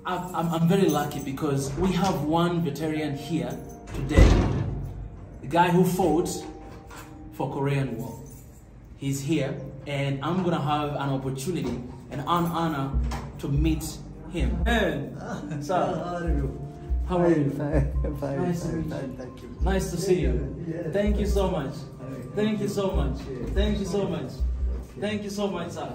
I'm very lucky because we have one veteran here today, the guy who fought for Korean War. He's here, and I'm gonna have an opportunity and an honor to meet him. Man, sir, how are you? How are you? Fine. Nice to meet you. Thank you. Nice to see you. Thank you so much. Thank you so much. Thank you so much. Thank you so much, sir.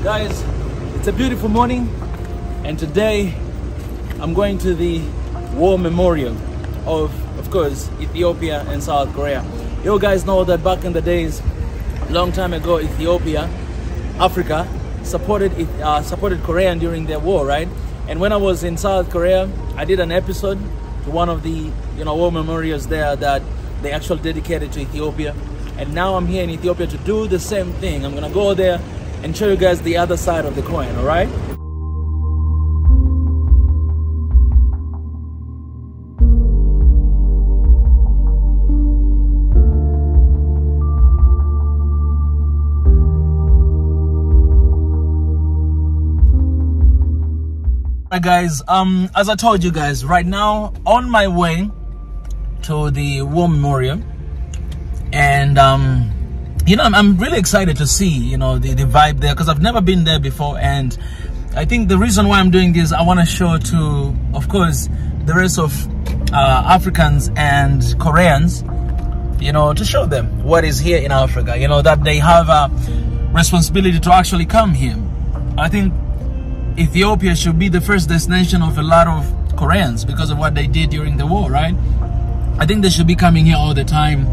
Guys, it's a beautiful morning, and today I'm going to the war memorial of course, Ethiopia and South Korea. You guys know that back in the days, long time ago, Ethiopia, Africa, supported Korea during their war, right? And when I was in South Korea, I did an episode to one of the war memorials there that they actually dedicated to Ethiopia. And now I'm here in Ethiopia to do the same thing. I'm gonna go there and show you guys the other side of the coin, all right? Alright guys, as I told you guys, right now on my way to the war memorial, and I'm really excited to see, the vibe there, because I've never been there before. And I think the reason why I'm doing this, I want to show to, of course, the rest of Africans and Koreans, to show them what is here in Africa, that they have a responsibility to actually come here. I think Ethiopia should be the first destination of a lot of Koreans because of what they did during the war, right? I think they should be coming here all the time,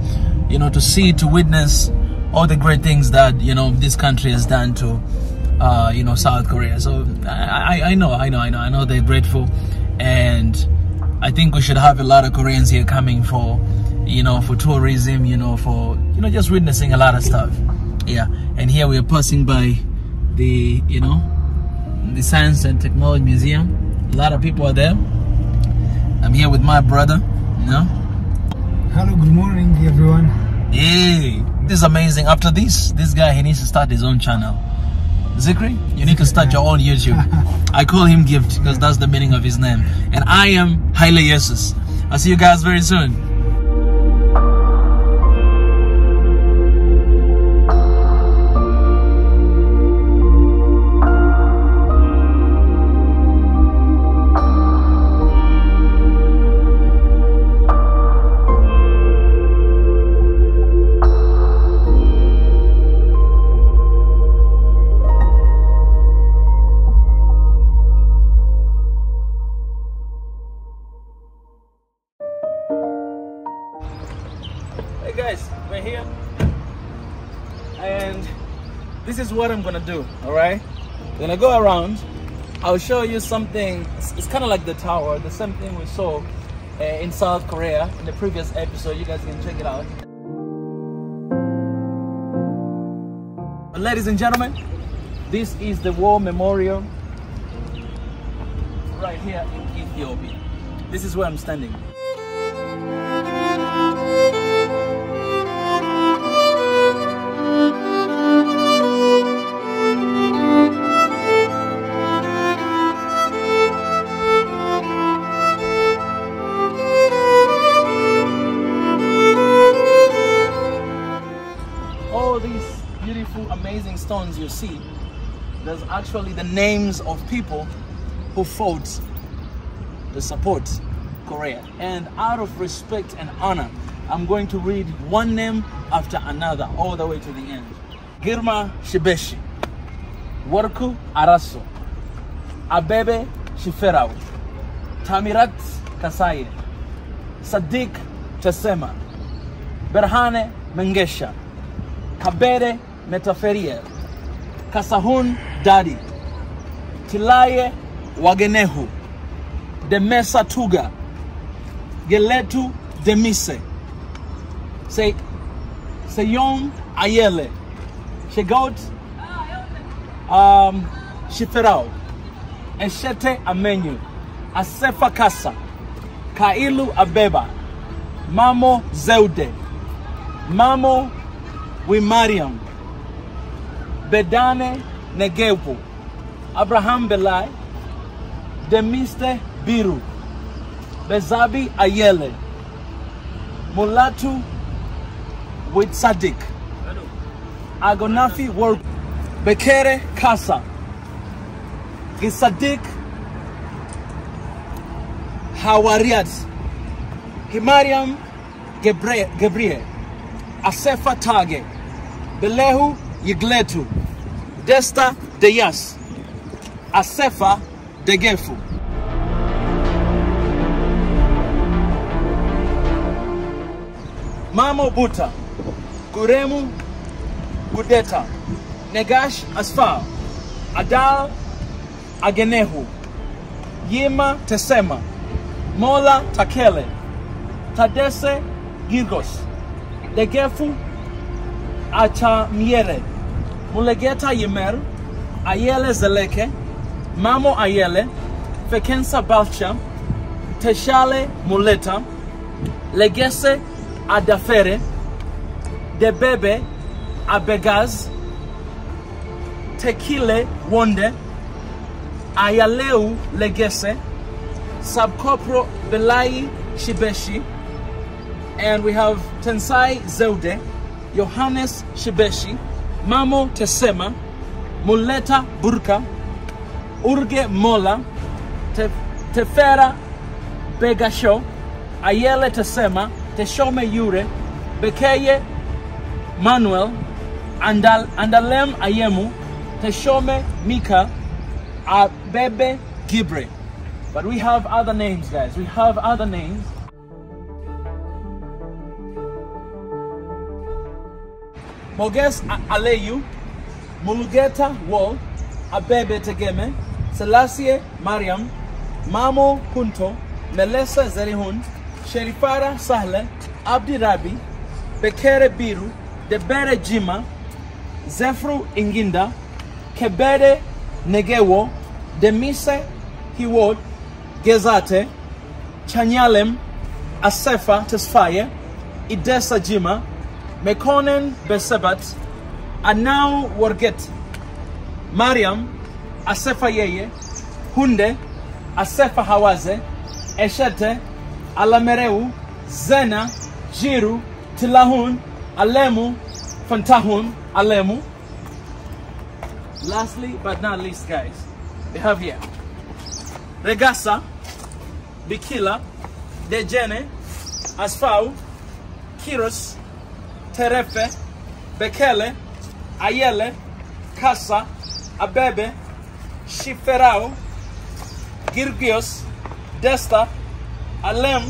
to see, to witness all the great things that this country has done to South Korea. So I know they're grateful, and I think we should have a lot of Koreans here coming for for tourism, for just witnessing a lot of stuff. Yeah, and here we are passing by the the Science and Technology Museum. A lot of people are there. I'm here with my brother. Hello, good morning everyone. Hey, this is amazing. After this guy, he needs to start his own channel. Zikre, you need to start your own YouTube. I call him Gift because that's the meaning of his name. And I am Haile Jesus. I'll see you guys very soon. Hey guys, we're here, and this is what I'm gonna do. All right, we're gonna go around. I'll show you something. It's kind of like the tower, the same thing we saw in South Korea in the previous episode. You guys can check it out. But ladies and gentlemen, this is the war memorial right here in Ethiopia. This is where I'm standing. Amazing stones you see, there's actually the names of people who fought to support Korea. And out of respect and honor I'm going to read one name after another all the way to the end. Girma Shibeshi, Warku Araso, Abebe Shiferau, Tamirat Kasaye, Sadiq Tesema, Berhane Mengesha, Kabere Metaferiel, Kasahun Dadi, Tilaye Wagenehu, Demesa Tuga, Geletu Demise, Seyom Ayele, Shegot Shiferau, Eshete Amenyu, Asefa Kasa, Kailu Abeba, Mamo Zeude, Mamo Wimariam, Bedane Negewu, Abraham Belai, Demiste Biru, Bezabi Ayele, Mulatu with Sadiq, Agonafi Work, Bekere Kasa, Gisadik Hawariat, Himariam Gebriel, Asefa Tage, Belehu Yigletu, Desta Deyas, Asefa Degefu. Mamo Buta, Guremu Gudeta, Negash Asfar, Adal Agenehu, Yima Tesema, Mola Takele, Tadese Girgos, Degefu Acha Miere, Mulegeta Yemer, Ayele Zeleke, Mamo Ayele, Fekensa Balcha, Teshale Muleta, Legese Adafere, Debebe Abegaz, Tekile Wonde, Ayaleu Legese, Subcorporal Belai Shibeshi, and we have Tensai Zeude, Johannes Shibeshi, Mamo Tesema, Muleta Burka, Urge Mola, Tefera Begasho, Ayele Tesema, Teshome Yure, Bekeye Manuel, Andalem Ayemu, Teshome Mika, Abebe Gibre. But we have other names, guys. We have other names. Moges Aleyu, Mulugeta Wall, Abebe Tegeme, Selassie Mariam, Mamo Kunto, Melessa Zerihun, Sherifara Sahle, Abdi Rabi, Bekere Biru, Debere Jima, Zefru Inginda, Kebere Negewo, Demise Hiwod, Gezate, Chanyalem, Asefa Tesfaye, Idesa Jima, Mekonen Besebat, Anau Warget, Mariam, Asefa Yeye, Hunde, Asefa Hawaze, Eshete, Alamereu, Zena, Jiru, Tilahun, Alemu, Fantahun, Alemu. Lastly but not least, guys, we have here Regasa, Bikila, Dejene, Asfau, Kiros, Terefe, Bekele, Ayele, Kasa, Abebe, Shiferau, Girgios, Desta, Alem,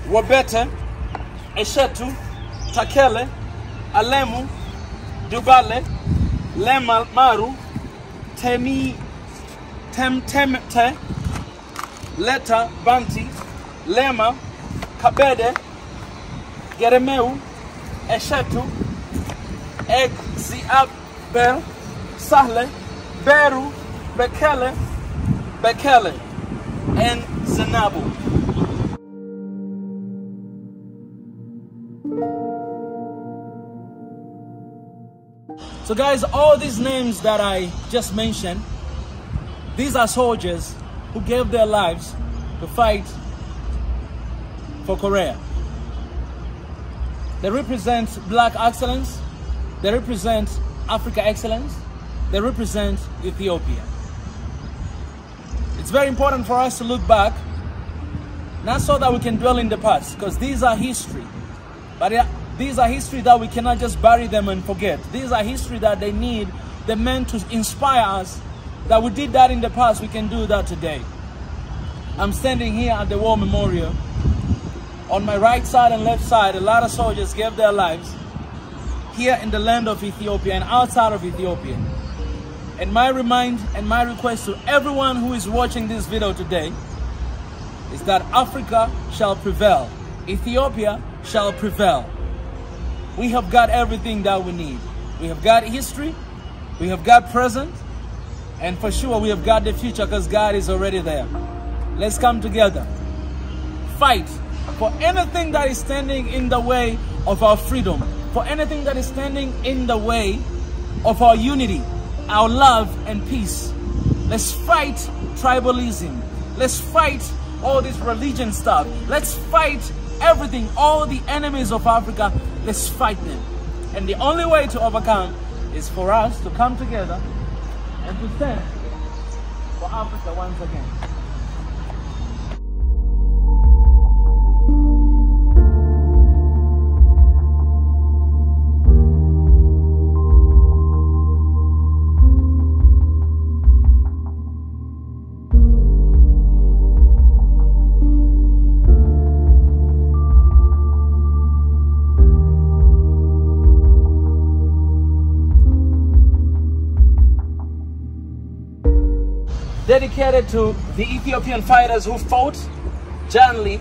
Wabete, Eshetu, Takele, Alemu, Dubale, Lemal Maru, Temte, Leta, Banti, Lema, Kabede, Geremeu, Eshetu, Egziabel, Sahle, Beru, Bekele, and Zenabu. So guys, all these names that I just mentioned, these are soldiers who gave their lives to fight for Korea. They represent Black excellence, they represent Africa excellence, they represent Ethiopia. It's very important for us to look back Not so that we can dwell in the past, because these are history. But these are history that we cannot just bury them and forget. These are history that they need the men to inspire us, that we did that in the past, we can do that today. I'm standing here at the War Memorial. On my right side and left side, a lot of soldiers gave their lives here in the land of Ethiopia and outside of Ethiopia. And my request to everyone who is watching this video today is that Africa shall prevail. Ethiopia shall prevail. We have got everything that we need. We have got history, we have got present, and for sure we have got the future, because God is already there. Let's come together. Fight for anything that is standing in the way of our freedom, for anything that is standing in the way of our unity, our love and peace. Let's fight tribalism. Let's fight all this religion stuff. Let's fight everything, all the enemies of Africa. Let's fight them. And the only way to overcome is for us to come together and to stand for Africa once again. Dedicated to the Ethiopian fighters who fought gallantly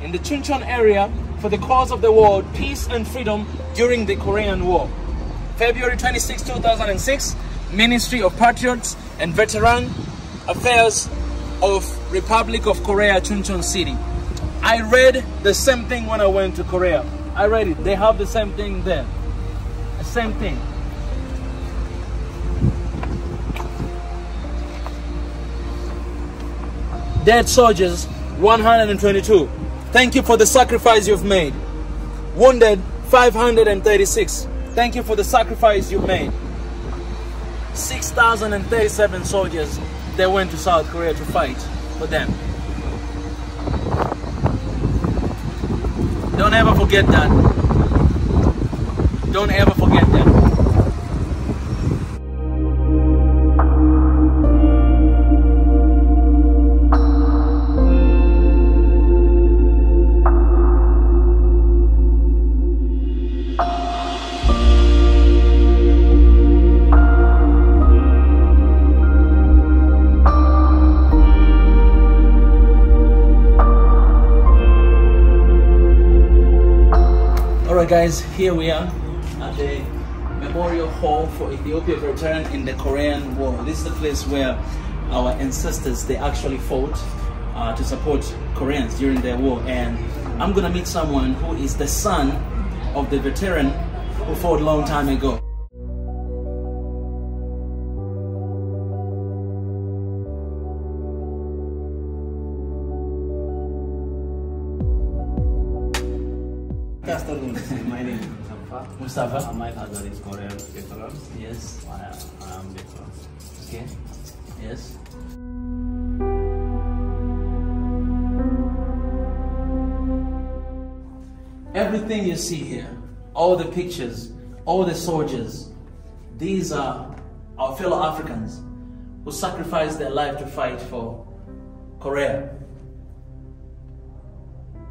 in the Chuncheon area for the cause of the world, peace and freedom during the Korean War. February 26, 2006, Ministry of Patriots and Veteran Affairs of Republic of Korea, Chuncheon City. I read the same thing when I went to Korea. I read it. They have the same thing there. The same thing. Dead soldiers, 122. Thank you for the sacrifice you've made. Wounded, 536. Thank you for the sacrifice you made. 6,037 soldiers, they went to South Korea to fight for them. Don't ever forget that. Don't ever forget that. Alright guys, here we are at the Memorial Hall for Ethiopian veteran in the Korean War. This is the place where our ancestors, they actually fought to support Koreans during their war. And I'm gonna meet someone who is the son of the veteran who fought a long time ago. My name is Mustafa. My father is Korean veteran. Yes. I am veteran. Okay. Yes. Everything you see here, all the pictures, all the soldiers, these are our fellow Africans who sacrificed their life to fight for Korea.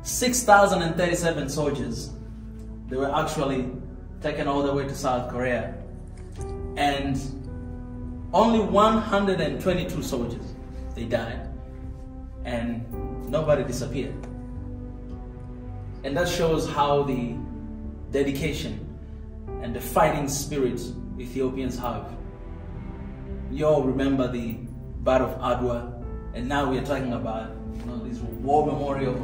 6,037 soldiers, they were actually taken all the way to South Korea. And only 122 soldiers, they died. And nobody disappeared. And that shows how the dedication and the fighting spirit Ethiopians have. You all remember the Battle of Adwa, and now we are talking about this war memorial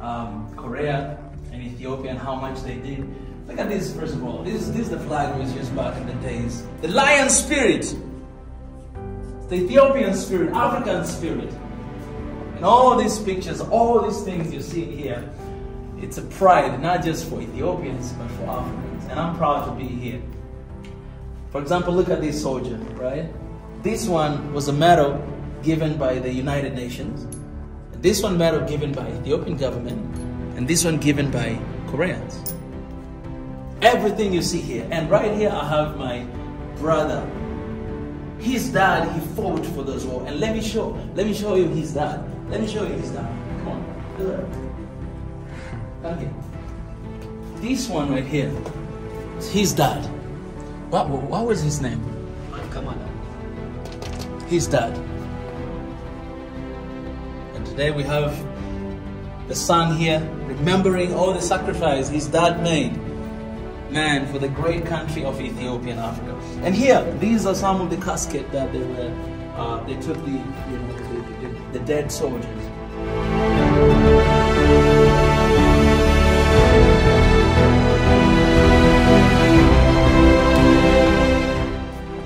of Korea and Ethiopia and how much they did. Look at this, first of all. This is the flag we used back in the days. The lion spirit, the Ethiopian spirit, African spirit. And all these pictures, all these things you see here, it's a pride, not just for Ethiopians, but for Africans. And I'm proud to be here. For example, look at this soldier, right? This one was a medal given by the United Nations. This one medal given by Ethiopian government, and this one given by Koreans. Everything you see here. And right here I have my brother. His dad, he fought for those wars. And let me show you his dad. Let me show you his dad. Come on. Come here. This one right here is his dad. What was his name? His dad. And today we have the son here remembering all the sacrifice his dad made, man, for the great country of Ethiopia and Africa. And here, these are some of the caskets that they took the dead soldiers.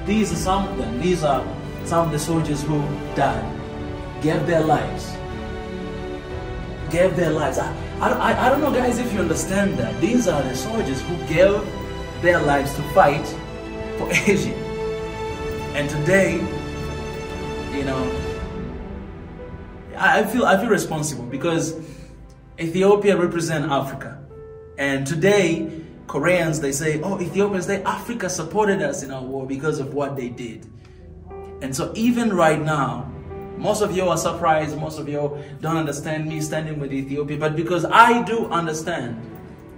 These are some of them. These are some of the soldiers who died, gave their lives. Gave their lives. I don't know, guys, if you understand that. These are the soldiers who gave their lives to fight for Asia. And today, you know, I feel responsible because Ethiopia represents Africa. And today, Koreans, they say, oh, Ethiopians, Africa supported us in our war because of what they did. And so even right now, most of you are surprised, most of you don't understand me standing with Ethiopia, but because I do understand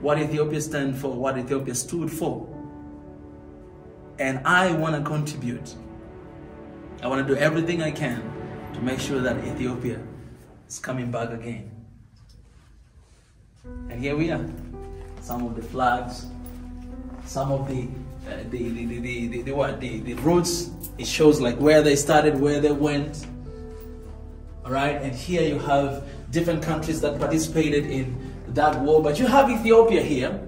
what Ethiopia stands for, what Ethiopia stood for, and I want to contribute. I want to do everything I can to make sure that Ethiopia is coming back again. And here we are. Some of the flags, some of the routes. It shows like where they started, where they went. All right, and here you have different countries that participated in that war. But you have Ethiopia here.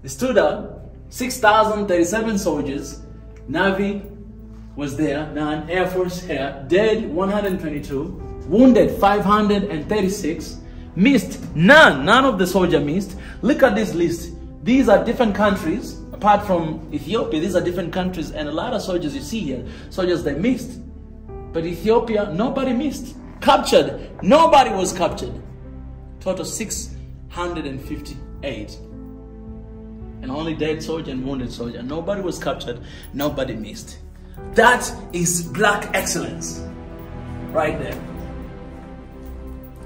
They stood up, 6,037 soldiers. Navy was there, none. Air Force here. Dead 122, wounded 536. Missed none. None of the soldiers missed. Look at this list. These are different countries. Apart from Ethiopia, these are different countries, and a lot of soldiers you see here, soldiers they missed. But Ethiopia, nobody missed. Captured, nobody was captured. Total 658. And only dead soldier and wounded soldier. Nobody was captured, nobody missed. That is black excellence. Right there.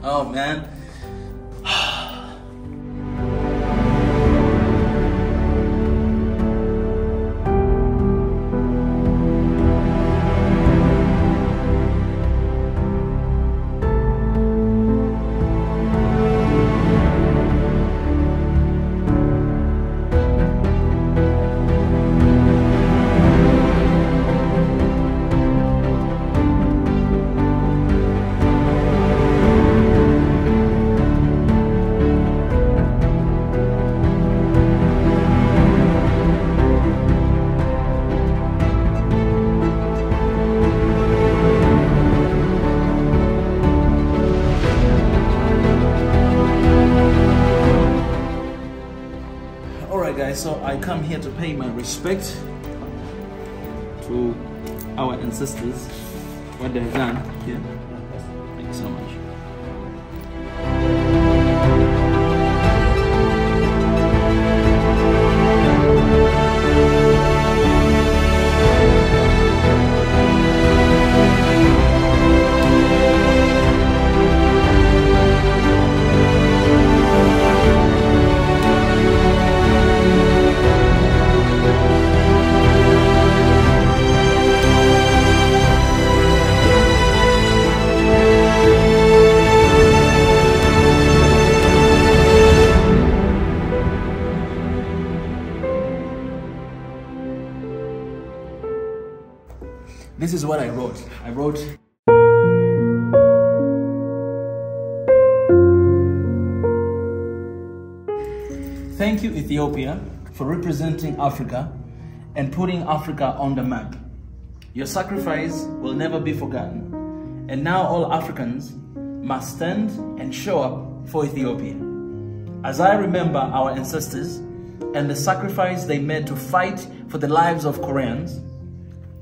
Oh man. So I come here to pay my respect to our ancestors, what they've done here. Thank you so much. This is what I wrote. I wrote, thank you, Ethiopia, for representing Africa and putting Africa on the map. Your sacrifice will never be forgotten. And now all Africans must stand and show up for Ethiopia. As I remember our ancestors and the sacrifice they made to fight for the lives of Koreans,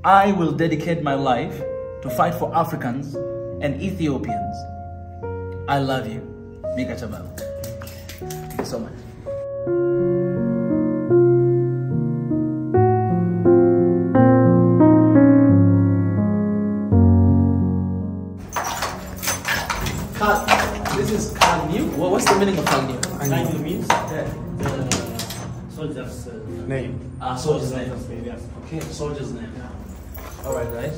I will dedicate my life to fight for Africans and Ethiopians. I love you. Mika Chabal. Thank you so much. This is Kalniu. What's the meaning of Kalniu? Kalniu means the soldier's name. Soldier's name. Yes. Okay, soldier's name. Alright, guys.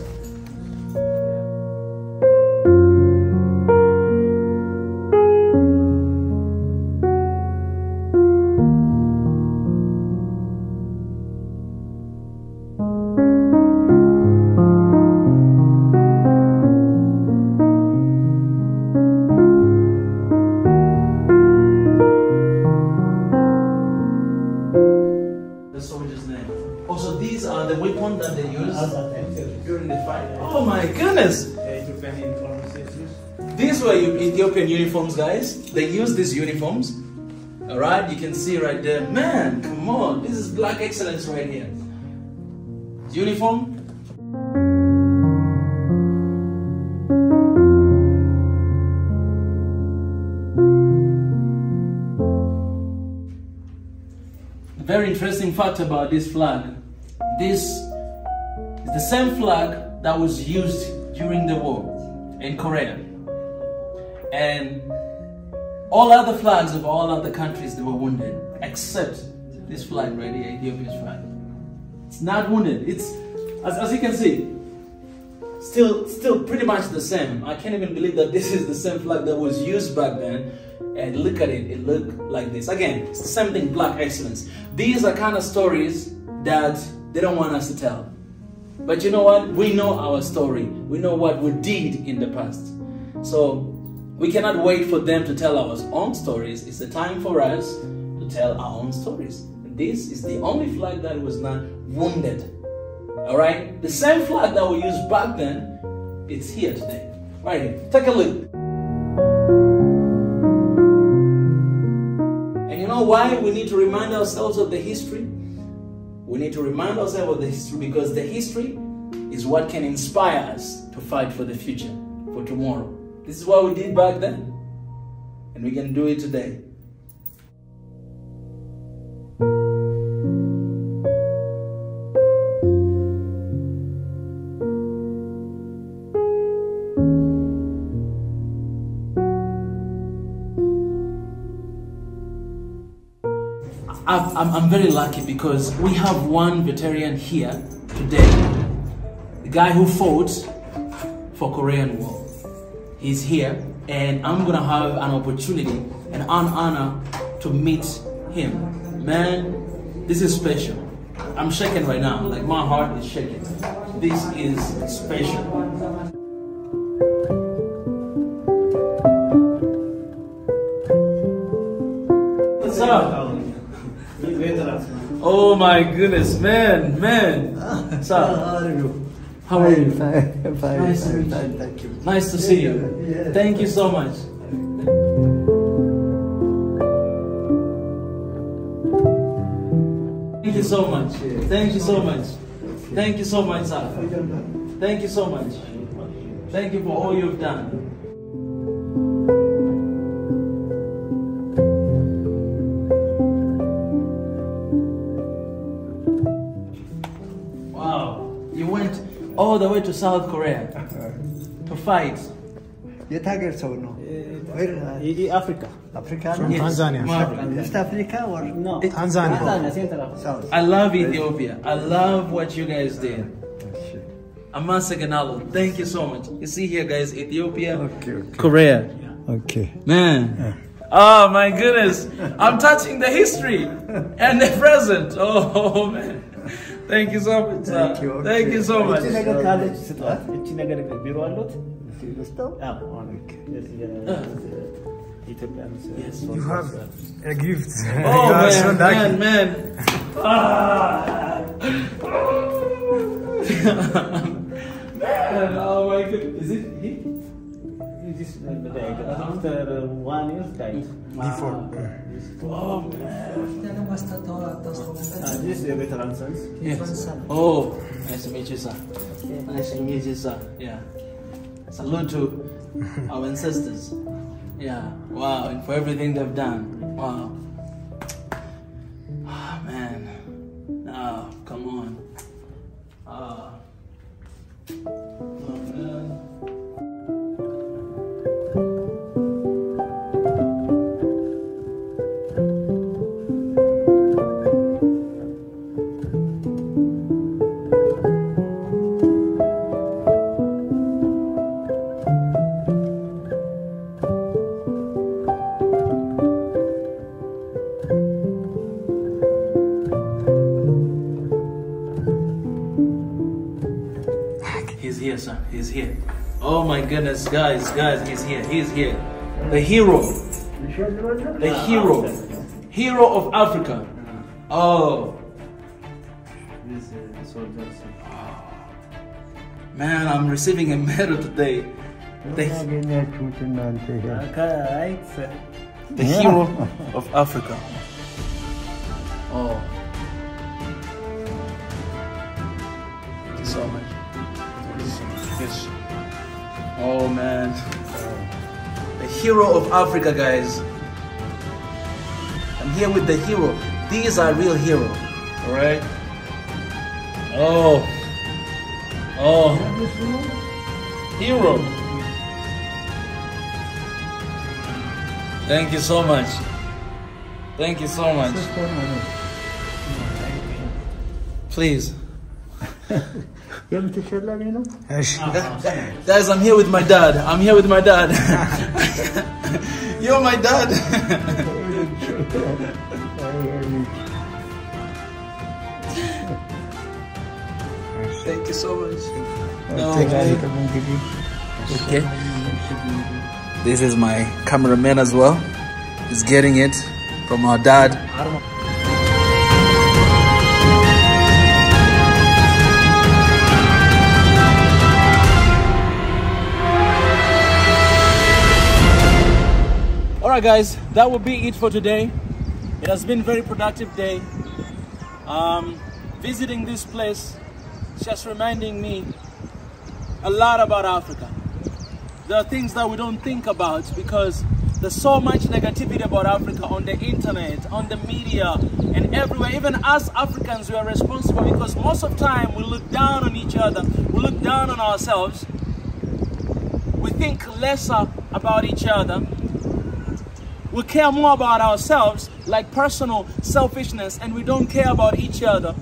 That they use during the fight. Oh my goodness! These were Ethiopian uniforms, guys. They use these uniforms. Alright, you can see right there. Man, come on. This is black excellence right here. Uniform. Very interesting fact about this flag. This is the same flag that was used during the war in Korea. And all other flags of all other countries, they were wounded, except this flag right here, Ethiopia's flag. It's not wounded. It's, as you can see, still pretty much the same. I can't even believe that this is the same flag that was used back then. And look at it, it looked like this. Again, it's the same thing, black excellence. These are kind of stories that they don't want us to tell. But you know what? We know our story. We know what we did in the past. So we cannot wait for them to tell our own stories. It's the time for us to tell our own stories. And this is the only flag that was not wounded. Alright? The same flag that we used back then, it's here today. Right here. Take a look. And you know why we need to remind ourselves of the history? We need to remind ourselves of the history because the history is what can inspire us to fight for the future, for tomorrow. This is what we did back then, and we can do it today. I'm very lucky because we have one veteran here today, the guy who fought for Korean War. He's here, and I'm gonna have an opportunity and an honor to meet him. Man, this is special. I'm shaking right now, like my heart is shaking. This is special. What's up? Oh my goodness, man. What's up? How are you? How are you? Fine. Nice to meet you. Thank you. Nice to see you. Yeah. Thank you so much. Thank you so much. Thank you so much. Thank you so much, sir. Thank you so much. Thank you for all you've done. All the way to South Korea to fight. የት ሀገር ሰው ነው? Africa. Africa? From Tanzania. East Africa or? No. Tanzania. Central. South. I love Ethiopia. I love what you guys did. Amaseganalo. Thank you so much. You see here, guys, Ethiopia, Okay. Korea. Okay. Man. Oh my goodness. I'm touching the history and the present. Oh man. Thank you so much. Thank you. Okay. Thank you so much. እቺ ነገር ካለች ስጧት። እቺ ነገር ቢሮ አሉት። Yes. You have a gift. Oh You are so lucky. man. Ah. Man, oh my goodness. Is it he? After 1 year died. Before. Oh man. This is a veteran sons. Yes. Oh, nice to meet you, sir. Nice to meet you, sir. Yeah. Salute to our ancestors. Yeah, wow, and for everything they've done. Wow. Oh, man. Oh, come on. Oh, man. He's here, son. He's here. Oh my goodness, guys, he's here. He's here. The hero. The hero of Africa. Oh. Man, I'm receiving a medal today. The hero of Africa. Oh. Thank you so much. Yes. Oh man. The hero of Africa, guys. I'm here with the hero. These are real heroes. Alright? Oh. Oh. Hero. Thank you so much. Thank you so much. Please. Guys, I'm here with my dad. I'm here with my dad. You're my dad. Thank you so much. No, okay. This is my cameraman as well. He's getting it from our dad. Alright guys, that will be it for today. It has been a very productive day. Visiting this place, just reminding me a lot about Africa. There are things that we don't think about because there's so much negativity about Africa on the internet, on the media, and everywhere. Even us Africans, we are responsible because most of the time we look down on each other, we look down on ourselves, we think lesser about each other. We care more about ourselves, like personal selfishness, and we don't care about each other.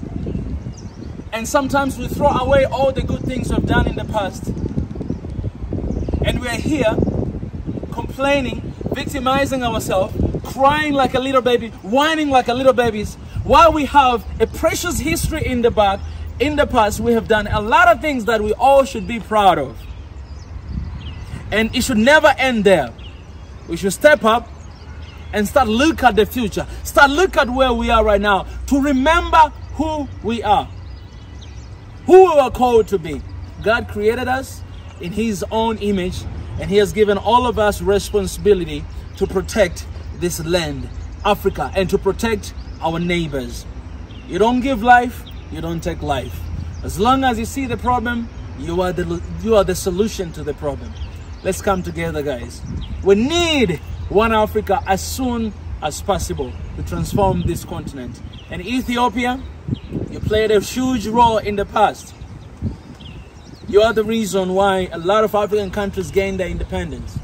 And sometimes we throw away all the good things we've done in the past. And we're here complaining, victimizing ourselves, crying like a little baby, whining like a little babies, while we have a precious history in the back. In the past, we have done a lot of things that we all should be proud of. And it should never end there. We should step up and start look at the future. Start look at where we are right now to remember who we are, who we are called to be. God created us in his own image, and he has given all of us responsibility to protect this land, Africa, and to protect our neighbors. You don't give life, you don't take life. As long as you see the problem, you are the solution to the problem. Let's come together, guys. We need one Africa as soon as possible to transform this continent. And Ethiopia, you played a huge role in the past. You are the reason why a lot of African countries gained their independence.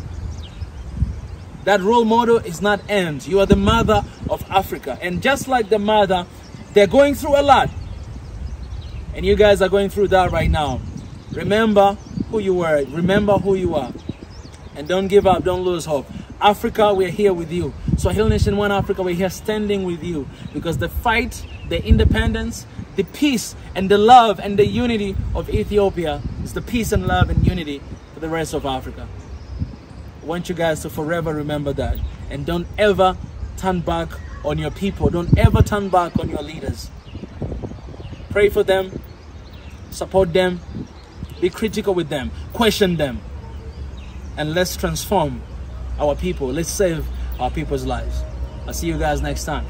That role model is not end. You are the mother of Africa. And just like the mother, they're going through a lot. And you guys are going through that right now. Remember who you were. Remember who you are. And don't give up. Don't lose hope. Africa, we're here with you. Swahili Nation One Africa, we're here standing with you. Because the fight, the independence, the peace and the love and the unity of Ethiopia is the peace and love and unity for the rest of Africa. I want you guys to forever remember that. And don't ever turn back on your people. Don't ever turn back on your leaders. Pray for them. Support them. Be critical with them. Question them. And let's transform our people. Let's save our people's lives. I'll see you guys next time.